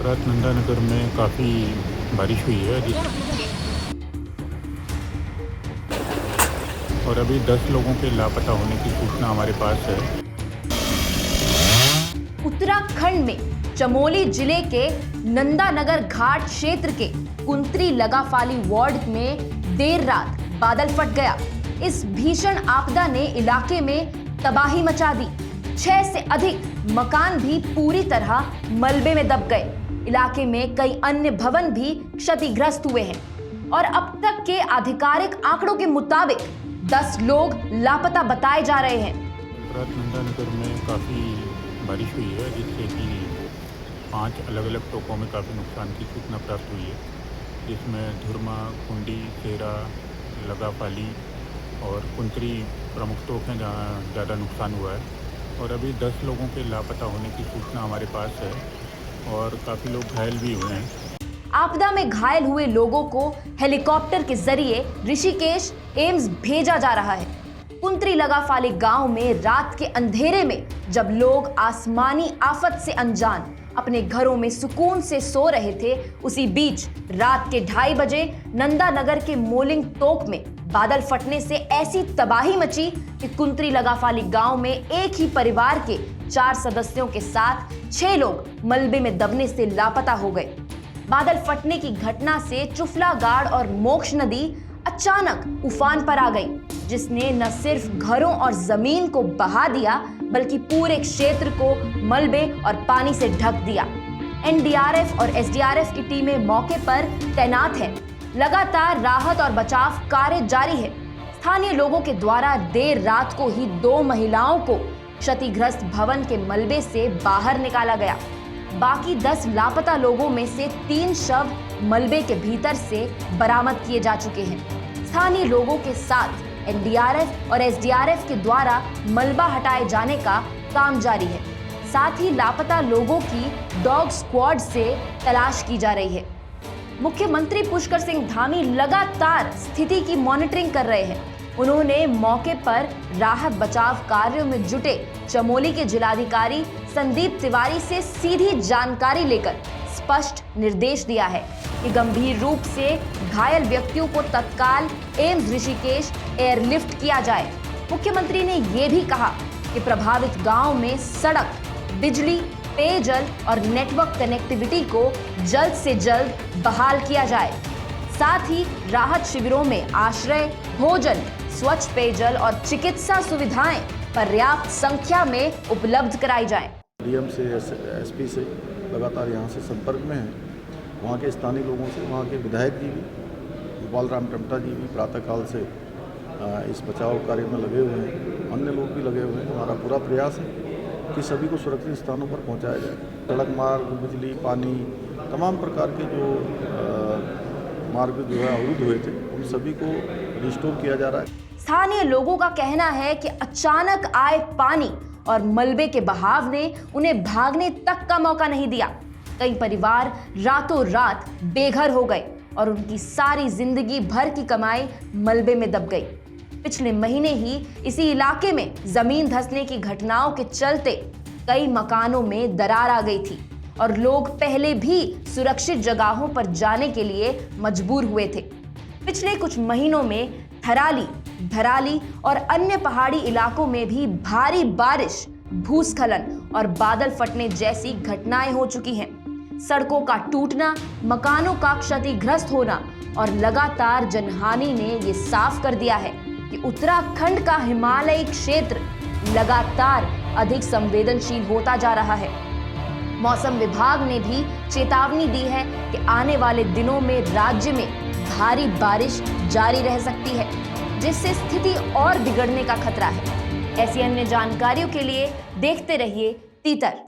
रात नंदानगर में काफ़ी बारिश हुई है और अभी 10 लोगों के लापता होने की सूचना हमारे पास है। उत्तराखंड में चमोली जिले के नंदानगर घाट क्षेत्र के कुंत्री लगाफाली वार्ड में देर रात बादल फट गया। इस भीषण आपदा ने इलाके में तबाही मचा दी। 6 से अधिक मकान भी पूरी तरह मलबे में दब गए। इलाके में कई अन्य भवन भी क्षतिग्रस्त हुए हैं और अब तक के आधिकारिक आंकड़ों के मुताबिक 10 लोग लापता बताए जा रहे हैं। रात नंदानगर में काफ़ी बारिश हुई है जिससे कि 5 अलग अलग टोकों में काफ़ी नुकसान की सूचना प्राप्त हुई है, जिसमें धुरमा, कुंडी, सेरा, लगाफाली और कुंत्री प्रमुख टोक हैं जहाँ ज़्यादा नुकसान हुआ है। और अभी 10 लोगों के लापता होने की सूचना हमारे पास है और काफ़ी लोग घायल भी हुए हैं। आपदा में घायल हुए लोगों को हेलीकॉप्टर के जरिए ऋषिकेश एम्स भेजा जा रहा है। कुंत्री लगाफाली गांव में रात के अंधेरे में जब लोग आसमानी आफत से अनजान अपने घरों में सुकून से सो रहे थे, उसी बीच रात के 2:30 बजे नंदानगर के मोलिंग तोक में बादल फटने से ऐसी तबाही मची कि कुंत्री लगाफाली गांव में एक ही परिवार के 4 सदस्यों के साथ 6 लोग मलबे में दबने से लापता हो गए। बादल फटने की घटना से चुफलागाड़ और मोक्ष नदी अचानक उफान पर आ गई, जिसने न सिर्फ घरों और जमीन को बहा दिया बल्कि पूरे क्षेत्र को मलबे और पानी से ढक दिया। एनडीआरएफ और एसडीआरएफ की टीमें मौके पर तैनात हैं। लगातार राहत और बचाव कार्य जारी है। स्थानीय लोगों के द्वारा देर रात को ही 2 महिलाओं को क्षतिग्रस्त भवन के मलबे से बाहर निकाला गया। बाकी 10 लापता लोगों में से 3 शव मलबे के भीतर से बरामद किए जा चुके हैं। स्थानीय लोगों के साथ एनडीआरएफ और एसडीआरएफ के द्वारा मलबा हटाए जाने का काम जारी है। साथ ही लापता लोगों की डॉग स्क्वाड से तलाश की जा रही है। मुख्यमंत्री पुष्कर सिंह धामी लगातार स्थिति की मॉनिटरिंग कर रहे हैं। उन्होंने मौके पर राहत बचाव कार्यों में जुटे चमोली के जिलाधिकारी संदीप तिवारी से सीधी जानकारी लेकर स्पष्ट निर्देश दिया है कि गंभीर रूप से घायल व्यक्तियों को तत्काल एम्स ऋषिकेश एयरलिफ्ट किया जाए। मुख्यमंत्री ने ये भी कहा कि प्रभावित गांव में सड़क, बिजली, पेयजल और नेटवर्क कनेक्टिविटी को जल्द से जल्द बहाल किया जाए। साथ ही राहत शिविरों में आश्रय, भोजन, स्वच्छ पेयजल और चिकित्सा सुविधाएं पर्याप्त संख्या में उपलब्ध कराई जाएं। डीएम से एसपी से लगातार यहाँ से संपर्क में हैं। वहाँ के स्थानीय लोगों से, वहाँ के विधायक जी भी, गोपाल राम टमटा जी भी प्रातःकाल से इस बचाव कार्य में लगे हुए हैं। अन्य लोग भी लगे हुए हैं। हमारा पूरा प्रयास है कि सभी को सुरक्षित स्थानों पर पहुँचाया जाए। सड़क मार्ग, बिजली, पानी, तमाम प्रकार के जो मार्ग जो है अवरुद्ध हुए थे, उन सभी को रिस्टोर किया जा रहा है। स्थानीय लोगों का कहना है कि अचानक आए पानी और मलबे के बहाव ने उन्हें भागने तक का मौका नहीं दिया। कई परिवार रातों रात बेघर हो गए और उनकी सारी जिंदगी भर की कमाई मलबे में दब गई। पिछले महीने ही इसी इलाके में जमीन धंसने की घटनाओं के चलते कई मकानों में दरार आ गई थी और लोग पहले भी सुरक्षित जगहों पर जाने के लिए मजबूर हुए थे। पिछले कुछ महीनों में थराली, धराली और अन्य पहाड़ी इलाकों में भी भारी बारिश, भूस्खलन और बादल फटने जैसी घटनाएं हो चुकी हैं। सड़कों का टूटना, मकानों का क्षतिग्रस्त होना और लगातार जनहानि ने ये साफ कर दिया है कि उत्तराखंड का हिमालयी क्षेत्र लगातार अधिक संवेदनशील होता जा रहा है। मौसम विभाग ने भी चेतावनी दी है कि आने वाले दिनों में राज्य में भारी बारिश जारी रह सकती है, जिससे स्थिति और बिगड़ने का खतरा है। ऐसी अन्य जानकारियों के लिए देखते रहिए तीतर।